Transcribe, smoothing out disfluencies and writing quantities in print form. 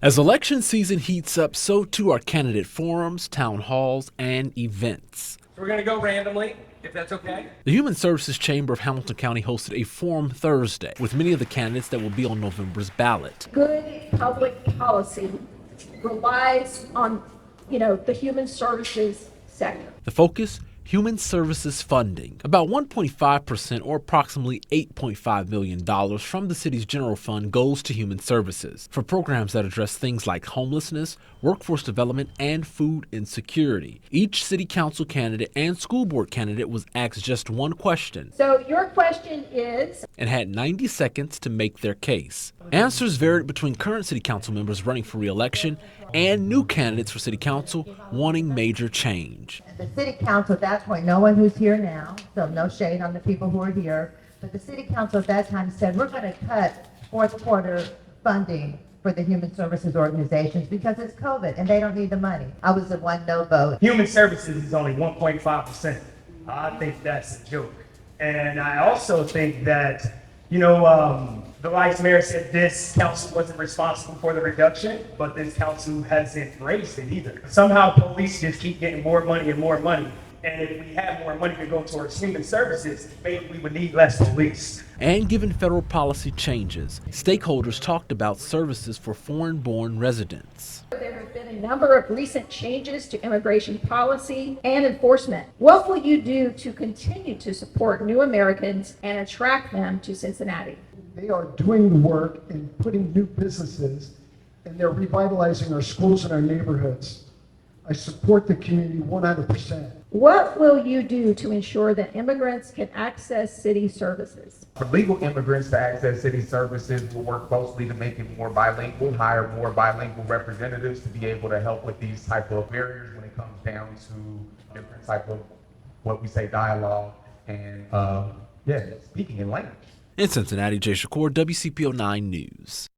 As election season heats up, so too are candidate forums, town halls, and events. We're going to go randomly, if that's okay. The Human Services Chamber of Hamilton County hosted a forum Thursday with many of the candidates that will be on November's ballot. Good public policy relies on, the human services sector. The focus? Human Services funding. About 1.5% or approximately $8.5 million from the city's general fund goes to human services for programs that address things like homelessness, workforce development, and food insecurity. Each city council candidate and school board candidate was asked just one question. So your question is? And had 90 seconds to make their case. Answers varied between current city council members running for re-election and new candidates for city council wanting major change. The city council at that point, no one who's here now, so no shade on the people who are here, but the city council at that time said, we're going to cut fourth quarter funding for the human services organizations because it's COVID and they don't need the money. I was the one no vote. Human services is only 1.5%. I think that's a joke. And I also think that, the vice mayor said this council wasn't responsible for the reduction, but this council hasn't raised it either. Somehow police just keep getting more money and more money. And if we have more money to go towards human services, maybe we would need less police. And given federal policy changes, stakeholders talked about services for foreign-born residents. There have been a number of recent changes to immigration policy and enforcement. What will you do to continue to support new Americans and attract them to Cincinnati? They are doing the work and putting new businesses, and they're revitalizing our schools and our neighborhoods. I support the community 100%. What will you do to ensure that immigrants can access city services? For legal immigrants to access city services, we'll work closely to make it more bilingual, hire more bilingual representatives to be able to help with these type of barriers when it comes down to different type of what we say dialogue and speaking in language. In Cincinnati, Jay Shakur, WCPO 9 News.